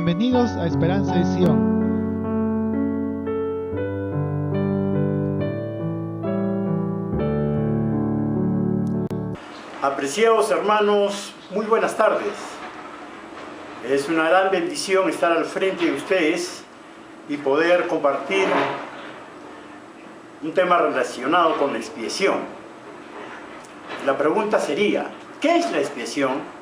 Bienvenidos a Esperanza de Sion. Apreciados hermanos, muy buenas tardes. Es una gran bendición estar al frente de ustedes y poder compartir un tema relacionado con la expiación. La pregunta sería, ¿qué es la expiación?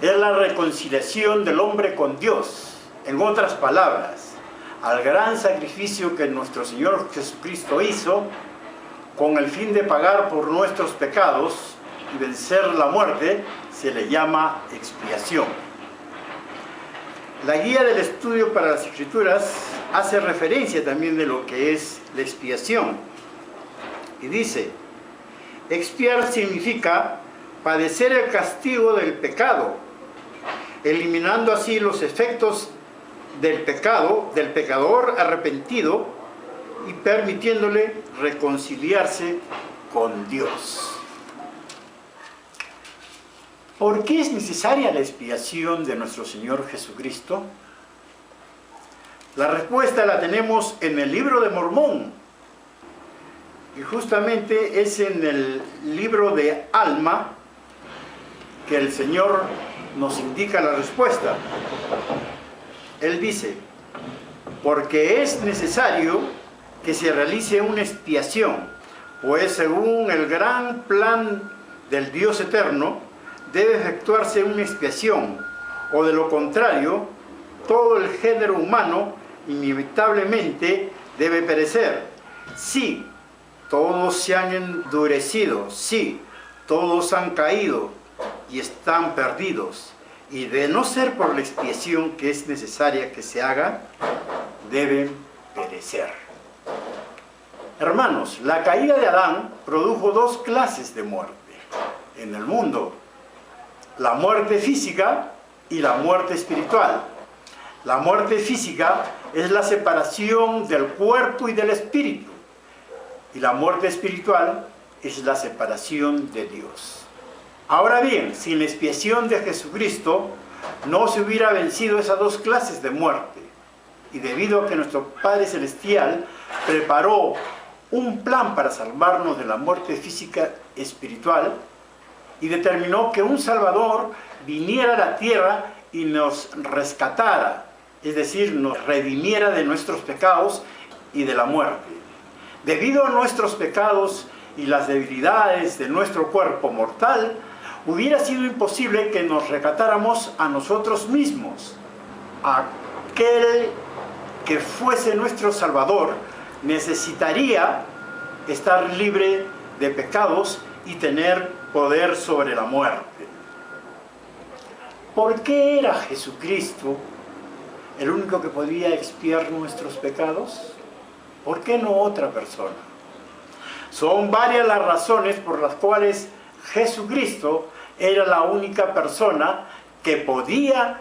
Es la reconciliación del hombre con Dios. En otras palabras, al gran sacrificio que nuestro Señor Jesucristo hizo con el fin de pagar por nuestros pecados y vencer la muerte, se le llama expiación. La guía del estudio para las Escrituras hace referencia también de lo que es la expiación. Y dice, expiar significa padecer el castigo del pecado, eliminando así los efectos del pecado, del pecador arrepentido, y permitiéndole reconciliarse con Dios. ¿Por qué es necesaria la expiación de nuestro Señor Jesucristo? La respuesta la tenemos en el libro de Mormón. Y justamente es en el libro de Alma que el Señor nos indica la respuesta. Él dice, porque es necesario que se realice una expiación, pues según el gran plan del Dios eterno, debe efectuarse una expiación, o de lo contrario, todo el género humano inevitablemente debe perecer. Sí, todos se han endurecido, sí, todos han caído y están perdidos, y de no ser por la expiación que es necesaria que se haga, deben perecer. Hermanos, la caída de Adán produjo dos clases de muerte en el mundo: la muerte física y la muerte espiritual. La muerte física es la separación del cuerpo y del espíritu, y la muerte espiritual es la separación de Dios. Ahora bien, sin la expiación de Jesucristo no se hubiera vencido esas dos clases de muerte, y debido a que nuestro Padre Celestial preparó un plan para salvarnos de la muerte física espiritual, y determinó que un Salvador viniera a la tierra y nos rescatara, es decir, nos redimiera de nuestros pecados y de la muerte. Debido a nuestros pecados y las debilidades de nuestro cuerpo mortal, hubiera sido imposible que nos rescatáramos a nosotros mismos. Aquel que fuese nuestro Salvador necesitaría estar libre de pecados y tener poder sobre la muerte. ¿Por qué era Jesucristo el único que podía expiar nuestros pecados? ¿Por qué no otra persona? Son varias las razones por las cuales Jesucristo era la única persona que podía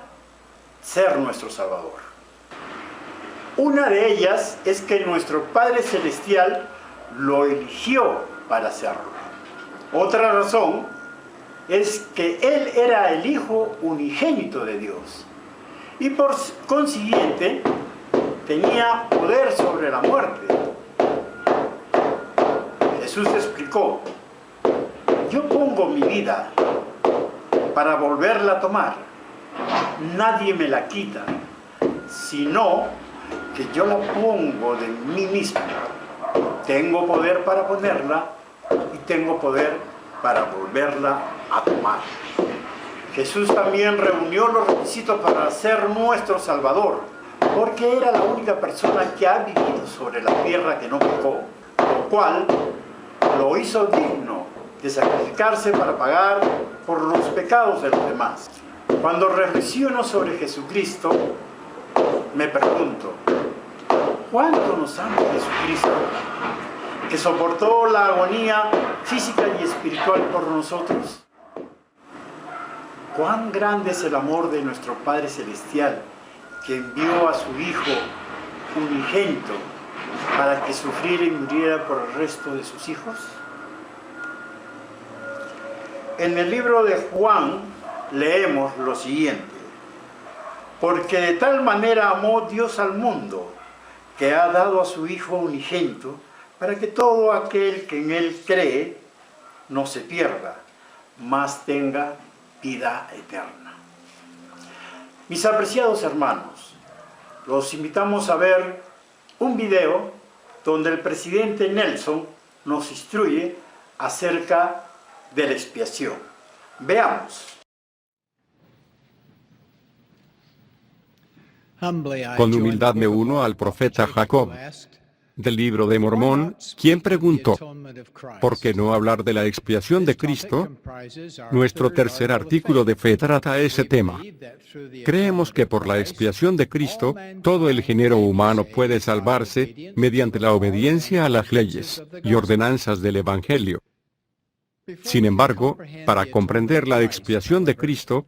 ser nuestro Salvador. Una de ellas es que nuestro Padre Celestial lo eligió para hacerlo. Otra razón es que Él era el Hijo unigénito de Dios y por consiguiente tenía poder sobre la muerte. Jesús explicó, yo pongo mi vida para volverla a tomar. Nadie me la quita, sino que yo la pongo de mí mismo. Tengo poder para ponerla y tengo poder para volverla a tomar. Jesús también reunió los requisitos para ser nuestro Salvador, porque era la única persona que ha vivido sobre la tierra que no pecó, lo cual lo hizo digno de sacrificarse para pagar por los pecados de los demás. Cuando reflexiono sobre Jesucristo, me pregunto, ¿cuánto nos ama Jesucristo, que soportó la agonía física y espiritual por nosotros? ¿Cuán grande es el amor de nuestro Padre Celestial, que envió a su Hijo unigénito para que sufriera y muriera por el resto de sus hijos? En el libro de Juan leemos lo siguiente: Porque de tal manera amó Dios al mundo, que ha dado a su Hijo unigénito, para que todo aquel que en Él cree no se pierda, mas tenga vida eterna. Mis apreciados hermanos, los invitamos a ver un video donde el presidente Nelson nos instruye acerca de la expiación. Veamos. Con humildad me uno al profeta Jacob, del libro de Mormón, quien preguntó, ¿por qué no hablar de la expiación de Cristo? Nuestro tercer artículo de fe trata ese tema. Creemos que por la expiación de Cristo, todo el género humano puede salvarse mediante la obediencia a las leyes y ordenanzas del Evangelio. Sin embargo, para comprender la expiación de Cristo,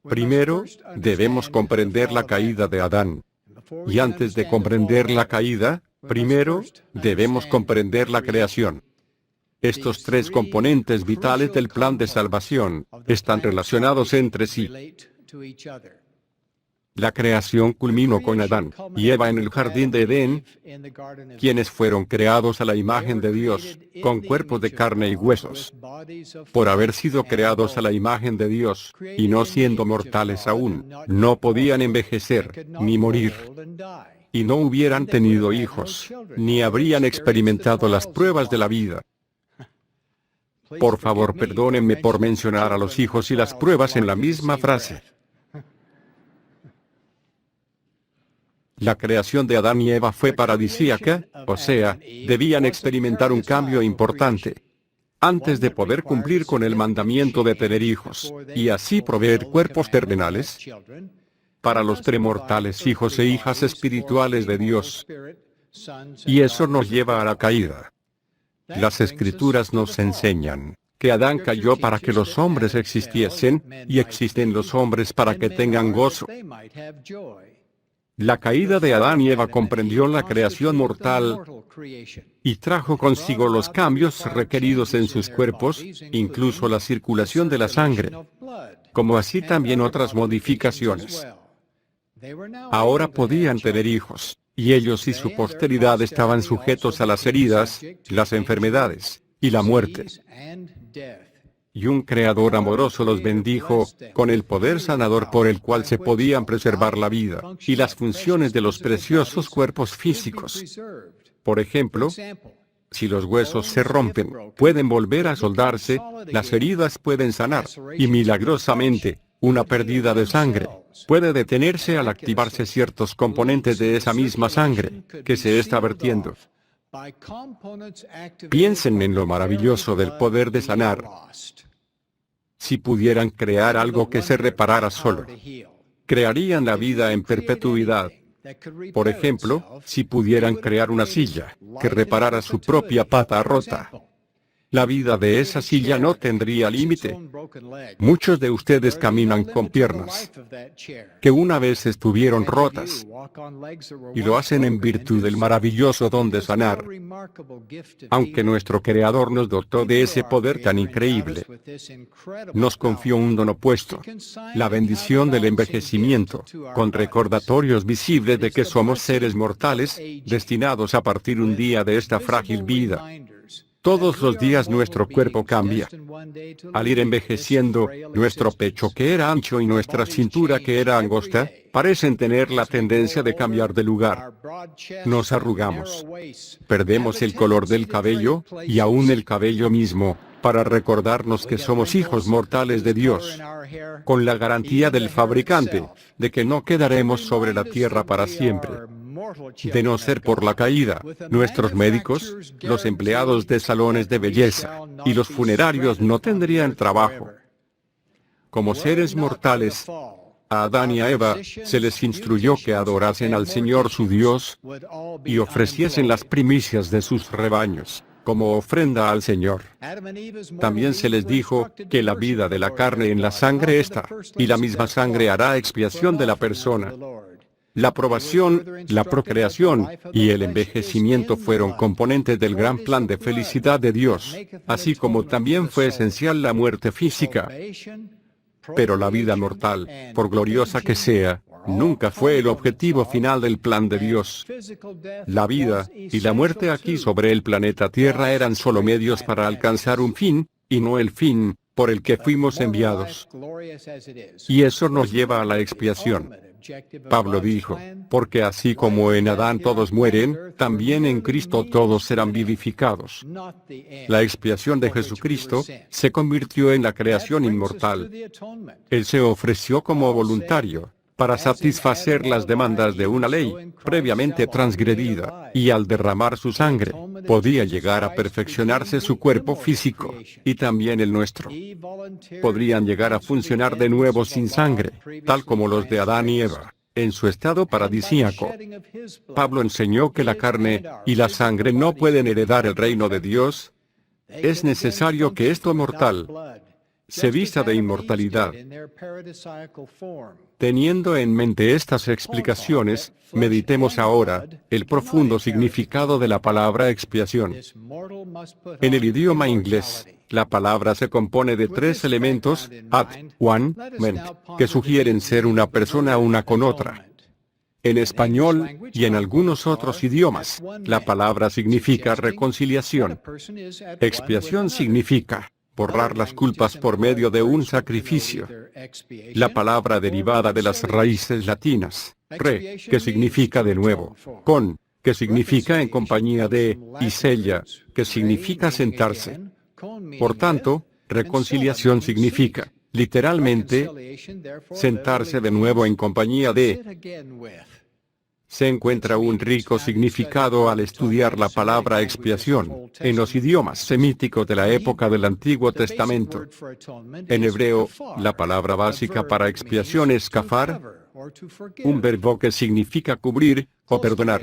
primero debemos comprender la caída de Adán. Y antes de comprender la caída, primero debemos comprender la creación. Estos tres componentes vitales del plan de salvación están relacionados entre sí. La creación culminó con Adán y Eva en el jardín de Edén, quienes fueron creados a la imagen de Dios, con cuerpos de carne y huesos. Por haber sido creados a la imagen de Dios, y no siendo mortales aún, no podían envejecer, ni morir. Y no hubieran tenido hijos, ni habrían experimentado las pruebas de la vida. Por favor, perdónenme por mencionar a los hijos y las pruebas en la misma frase. La creación de Adán y Eva fue paradisíaca, o sea, debían experimentar un cambio importante antes de poder cumplir con el mandamiento de tener hijos, y así proveer cuerpos terrenales para los premortales hijos e hijas espirituales de Dios. Y eso nos lleva a la caída. Las Escrituras nos enseñan que Adán cayó para que los hombres existiesen, y existen los hombres para que tengan gozo. La caída de Adán y Eva comprendió la creación mortal y trajo consigo los cambios requeridos en sus cuerpos, incluso la circulación de la sangre, como así también otras modificaciones. Ahora podían tener hijos, y ellos y su posteridad estaban sujetos a las heridas, las enfermedades y la muerte. Y un Creador amoroso los bendijo con el poder sanador por el cual se podían preservar la vida y las funciones de los preciosos cuerpos físicos. Por ejemplo, si los huesos se rompen, pueden volver a soldarse, las heridas pueden sanar, y milagrosamente, una pérdida de sangre puede detenerse al activarse ciertos componentes de esa misma sangre que se está vertiendo. Piensen en lo maravilloso del poder de sanar. Si pudieran crear algo que se reparara solo, crearían la vida en perpetuidad. Por ejemplo, si pudieran crear una silla que reparara su propia pata rota, la vida de esa silla no tendría límite. Muchos de ustedes caminan con piernas que una vez estuvieron rotas, y lo hacen en virtud del maravilloso don de sanar. Aunque nuestro Creador nos dotó de ese poder tan increíble, nos confió un don opuesto, la bendición del envejecimiento, con recordatorios visibles de que somos seres mortales, destinados a partir un día de esta frágil vida. Todos los días nuestro cuerpo cambia. Al ir envejeciendo, nuestro pecho que era ancho y nuestra cintura que era angosta, parecen tener la tendencia de cambiar de lugar. Nos arrugamos. Perdemos el color del cabello, y aún el cabello mismo, para recordarnos que somos hijos mortales de Dios, con la garantía del fabricante, de que no quedaremos sobre la tierra para siempre. De no ser por la caída, nuestros médicos, los empleados de salones de belleza y los funerarios no tendrían trabajo. Como seres mortales, a Adán y a Eva se les instruyó que adorasen al Señor su Dios y ofreciesen las primicias de sus rebaños como ofrenda al Señor. También se les dijo que la vida de la carne en la sangre está, y la misma sangre hará expiación de la persona. La aprobación, la procreación y el envejecimiento fueron componentes del gran plan de felicidad de Dios, así como también fue esencial la muerte física. Pero la vida mortal, por gloriosa que sea, nunca fue el objetivo final del plan de Dios. La vida y la muerte aquí sobre el planeta Tierra eran solo medios para alcanzar un fin, y no el fin por el que fuimos enviados. Y eso nos lleva a la expiación. Pablo dijo, porque así como en Adán todos mueren, también en Cristo todos serán vivificados. La expiación de Jesucristo se convirtió en la creación inmortal. Él se ofreció como voluntario, para satisfacer las demandas de una ley previamente transgredida, y al derramar su sangre, podía llegar a perfeccionarse su cuerpo físico, y también el nuestro. Podrían llegar a funcionar de nuevo sin sangre, tal como los de Adán y Eva, en su estado paradisíaco. Pablo enseñó que la carne y la sangre no pueden heredar el reino de Dios. Es necesario que esto mortal se vista de inmortalidad. Teniendo en mente estas explicaciones, meditemos ahora el profundo significado de la palabra expiación. En el idioma inglés, la palabra se compone de tres elementos, at-one-ment, que sugieren ser una persona una con otra. En español, y en algunos otros idiomas, la palabra significa reconciliación. Expiación significa borrar las culpas por medio de un sacrificio. La palabra derivada de las raíces latinas, re, que significa de nuevo, con, que significa en compañía de, y sella, que significa sentarse. Por tanto, reconciliación significa, literalmente, sentarse de nuevo en compañía de. Se encuentra un rico significado al estudiar la palabra expiación en los idiomas semíticos de la época del Antiguo Testamento. En hebreo, la palabra básica para expiación es kafar, un verbo que significa cubrir o perdonar.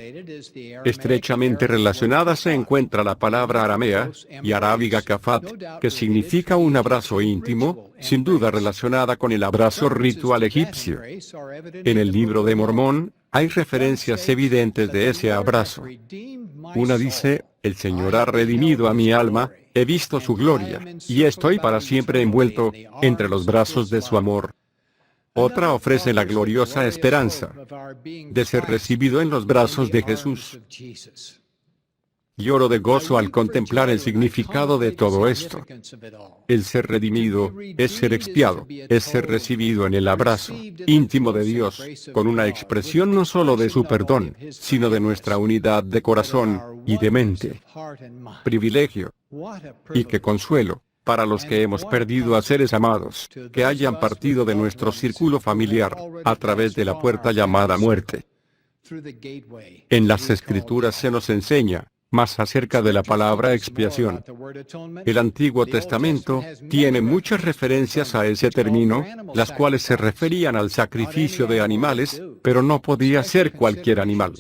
Estrechamente relacionada se encuentra la palabra aramea y arábiga kafat, que significa un abrazo íntimo, sin duda relacionada con el abrazo ritual egipcio. En el libro de Mormón, hay referencias evidentes de ese abrazo. Una dice, el Señor ha redimido a mi alma, he visto su gloria, y estoy para siempre envuelto entre los brazos de su amor. Otra ofrece la gloriosa esperanza de ser recibido en los brazos de Jesús. Lloro de gozo al contemplar el significado de todo esto. El ser redimido es ser expiado, es ser recibido en el abrazo íntimo de Dios, con una expresión no solo de su perdón, sino de nuestra unidad de corazón y de mente. Privilegio. Y qué consuelo para los que hemos perdido a seres amados, que hayan partido de nuestro círculo familiar, a través de la puerta llamada muerte. En las Escrituras se nos enseña más acerca de la palabra expiación. El Antiguo Testamento tiene muchas referencias a ese término, las cuales se referían al sacrificio de animales, pero no podía ser cualquier animal.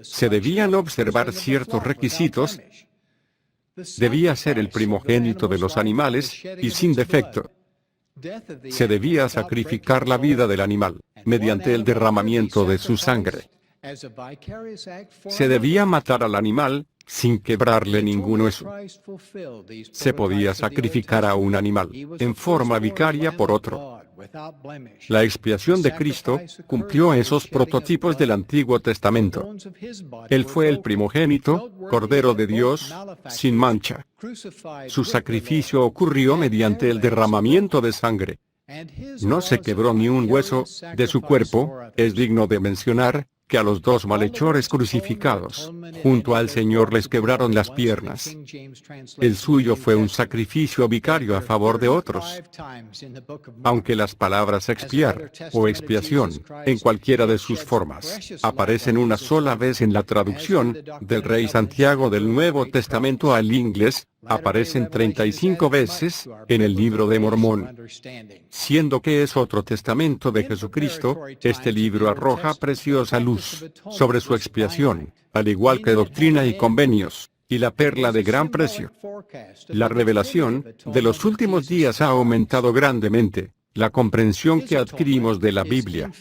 Se debían observar ciertos requisitos. Debía ser el primogénito de los animales, y sin defecto. Se debía sacrificar la vida del animal, mediante el derramamiento de su sangre. Se debía matar al animal, sin quebrarle ningún hueso. Se podía sacrificar a un animal, en forma vicaria por otro. La expiación de Cristo cumplió esos prototipos del Antiguo Testamento. Él fue el primogénito, Cordero de Dios, sin mancha. Su sacrificio ocurrió mediante el derramamiento de sangre. No se quebró ni un hueso de su cuerpo. Es digno de mencionar que a los dos malhechores crucificados, junto al Señor, les quebraron las piernas. El suyo fue un sacrificio vicario a favor de otros. Aunque las palabras expiar o expiación, en cualquiera de sus formas, aparecen una sola vez en la traducción del Rey Santiago del Nuevo Testamento al inglés, aparecen 35 veces en el libro de Mormón. Siendo que es otro testamento de Jesucristo, este libro arroja preciosa luz sobre su expiación, al igual que Doctrina y Convenios, y la perla de gran precio. La revelación de los últimos días ha aumentado grandemente la comprensión que adquirimos de la Biblia.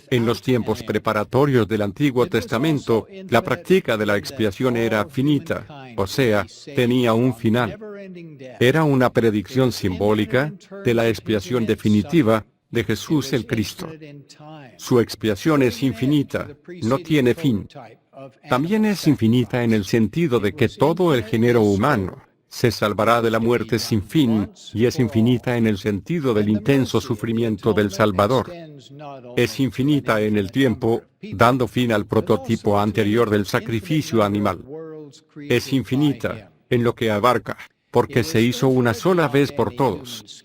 En los tiempos preparatorios del Antiguo Testamento, la práctica de la expiación era finita, o sea, tenía un final. Era una predicción simbólica de la expiación definitiva, de Jesús el Cristo. Su expiación es infinita, no tiene fin. También es infinita en el sentido de que todo el género humano se salvará de la muerte sin fin, y es infinita en el sentido del intenso sufrimiento del Salvador. Es infinita en el tiempo, dando fin al prototipo anterior del sacrificio animal. Es infinita en lo que abarca, porque se hizo una sola vez por todos.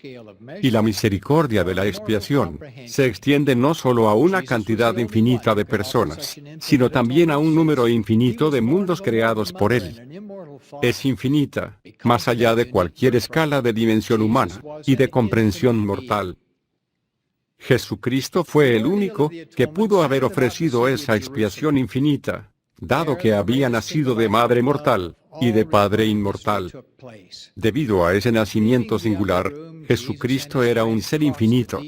Y la misericordia de la expiación se extiende no solo a una cantidad infinita de personas, sino también a un número infinito de mundos creados por Él. Es infinita, más allá de cualquier escala de dimensión humana y de comprensión mortal. Jesucristo fue el único que pudo haber ofrecido esa expiación infinita, dado que había nacido de madre mortal y de padre inmortal. Debido a ese nacimiento singular, Jesucristo era un ser infinito.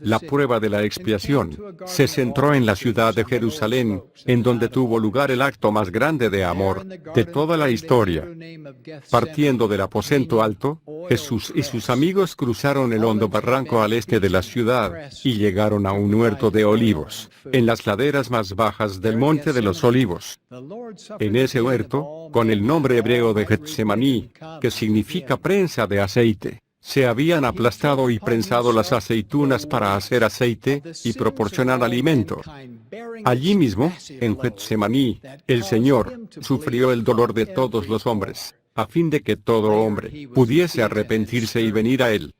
La prueba de la expiación se centró en la ciudad de Jerusalén, en donde tuvo lugar el acto más grande de amor de toda la historia. Partiendo del aposento alto, Jesús y sus amigos cruzaron el hondo barranco al este de la ciudad y llegaron a un huerto de olivos, en las laderas más bajas del monte de los olivos. En ese huerto, con el nombre hebreo de Getsemaní, que significa prensa de aceite, se habían aplastado y prensado las aceitunas para hacer aceite y proporcionar alimento. Allí mismo, en Getsemaní, el Señor sufrió el dolor de todos los hombres, a fin de que todo hombre pudiese arrepentirse y venir a Él.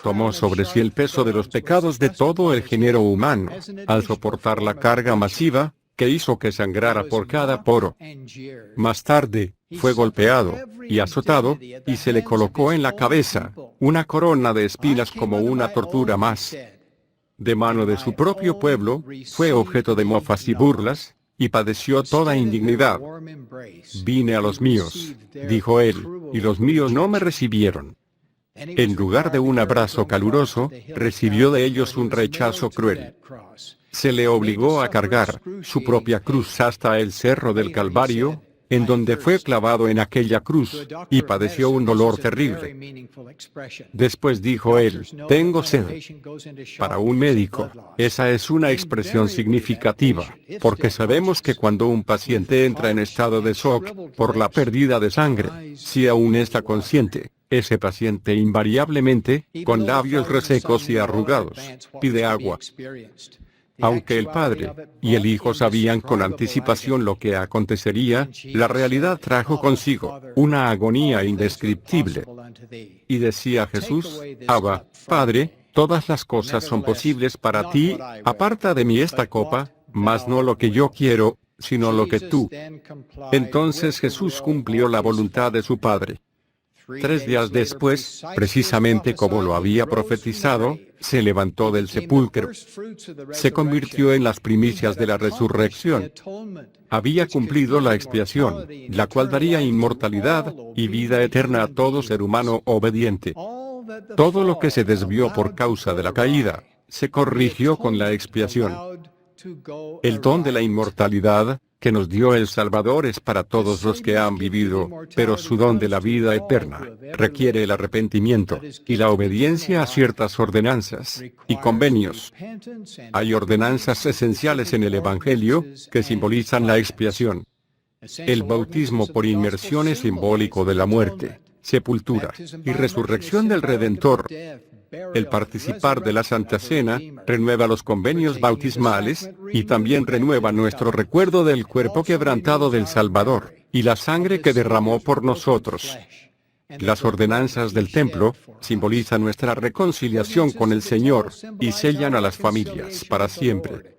Tomó sobre sí el peso de los pecados de todo el género humano, al soportar la carga masiva que hizo que sangrara por cada poro. Más tarde, fue golpeado y azotado, y se le colocó en la cabeza una corona de espinas como una tortura más. De mano de su propio pueblo, fue objeto de mofas y burlas, y padeció toda indignidad. Vine a los míos, dijo él, y los míos no me recibieron. En lugar de un abrazo caluroso, recibió de ellos un rechazo cruel. Se le obligó a cargar su propia cruz hasta el cerro del Calvario, en donde fue clavado en aquella cruz, y padeció un dolor terrible. Después dijo él, tengo sed. Para un médico, esa es una expresión significativa, porque sabemos que cuando un paciente entra en estado de shock por la pérdida de sangre, si aún está consciente, ese paciente invariablemente, con labios resecos y arrugados, pide agua. Aunque el Padre y el Hijo sabían con anticipación lo que acontecería, la realidad trajo consigo una agonía indescriptible. Y decía Jesús, Abba, Padre, todas las cosas son posibles para ti, aparta de mí esta copa, mas no lo que yo quiero, sino lo que tú. Entonces Jesús cumplió la voluntad de su Padre. 3 días después, precisamente como lo había profetizado, se levantó del sepulcro. Se convirtió en las primicias de la resurrección. Había cumplido la expiación, la cual daría inmortalidad y vida eterna a todo ser humano obediente. Todo lo que se desvió por causa de la caída, se corrigió con la expiación. El don de la inmortalidad, que nos dio el Salvador, es para todos los que han vivido, pero su don de la vida eterna requiere el arrepentimiento y la obediencia a ciertas ordenanzas y convenios. Hay ordenanzas esenciales en el Evangelio que simbolizan la expiación. El bautismo por inmersión es simbólico de la muerte, sepultura y resurrección del Redentor. El participar de la Santa Cena renueva los convenios bautismales, y también renueva nuestro recuerdo del cuerpo quebrantado del Salvador, y la sangre que derramó por nosotros. Las ordenanzas del templo simbolizan nuestra reconciliación con el Señor, y sellan a las familias para siempre.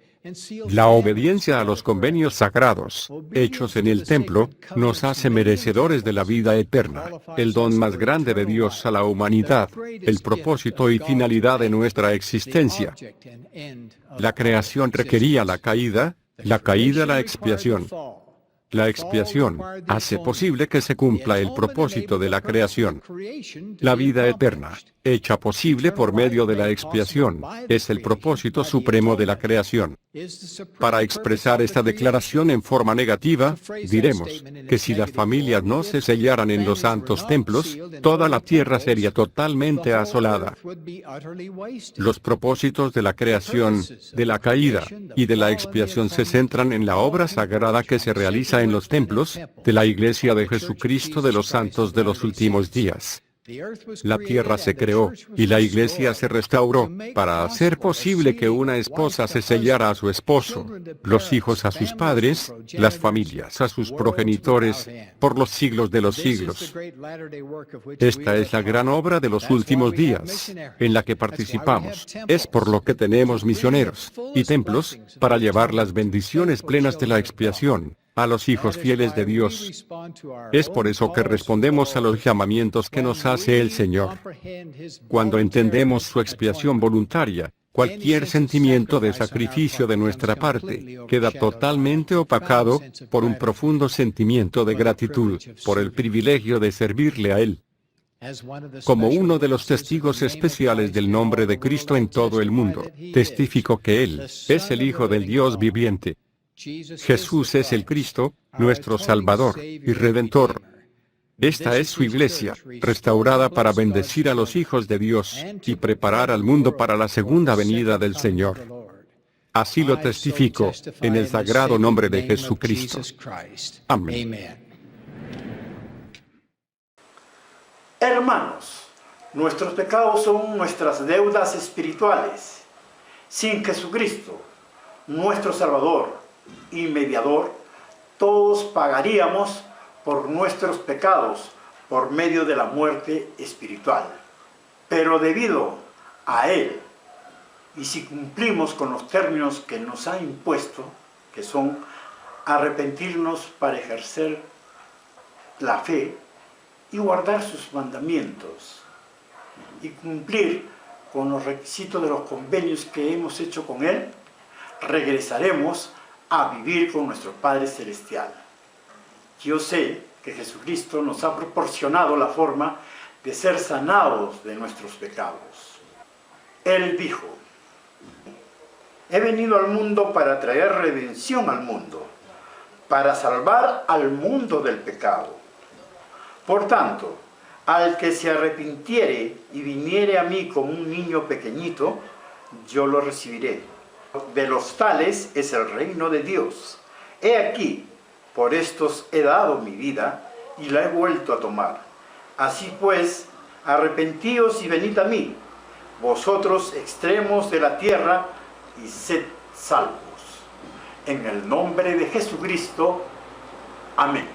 La obediencia a los convenios sagrados, hechos en el templo, nos hace merecedores de la vida eterna, el don más grande de Dios a la humanidad, el propósito y finalidad de nuestra existencia. La creación requería la caída la expiación. La expiación hace posible que se cumpla el propósito de la creación. La vida eterna, hecha posible por medio de la expiación, es el propósito supremo de la creación. Para expresar esta declaración en forma negativa, diremos que si las familias no se sellaran en los santos templos, toda la tierra sería totalmente asolada. Los propósitos de la creación, de la caída y de la expiación se centran en la obra sagrada que se realiza en los templos de la Iglesia de Jesucristo de los Santos de los Últimos Días. La tierra se creó y la iglesia se restauró para hacer posible que una esposa se sellara a su esposo, los hijos a sus padres, las familias a sus progenitores, por los siglos de los siglos. Esta es la gran obra de los últimos días, en la que participamos. Es por lo que tenemos misioneros y templos, para llevar las bendiciones plenas de la expiación a los hijos fieles de Dios. Es por eso que respondemos a los llamamientos que nos hace el Señor. Cuando entendemos su expiación voluntaria, cualquier sentimiento de sacrificio de nuestra parte queda totalmente opacado por un profundo sentimiento de gratitud por el privilegio de servirle a Él. Como uno de los testigos especiales del nombre de Cristo en todo el mundo, testifico que Él es el Hijo del Dios viviente. Jesús es el Cristo, nuestro Salvador y Redentor. Esta es su iglesia, restaurada para bendecir a los hijos de Dios y preparar al mundo para la segunda venida del Señor. Así lo testifico, en el sagrado nombre de Jesucristo. Amén. Hermanos, nuestros pecados son nuestras deudas espirituales. Sin Jesucristo, nuestro Salvador y mediador, todos pagaríamos por nuestros pecados por medio de la muerte espiritual. Pero debido a Él, y si cumplimos con los términos que nos ha impuesto, que son arrepentirnos para ejercer la fe y guardar sus mandamientos, y cumplir con los requisitos de los convenios que hemos hecho con Él, regresaremos a vivir con nuestro Padre Celestial. Yo sé que Jesucristo nos ha proporcionado la forma de ser sanados de nuestros pecados. Él dijo: he venido al mundo para traer redención al mundo, para salvar al mundo del pecado. Por tanto, al que se arrepintiere y viniere a mí como un niño pequeñito, yo lo recibiré. De los tales es el reino de Dios. He aquí, por estos he dado mi vida y la he vuelto a tomar. Así pues, arrepentíos y venid a mí, vosotros extremos de la tierra, y sed salvos. En el nombre de Jesucristo. Amén.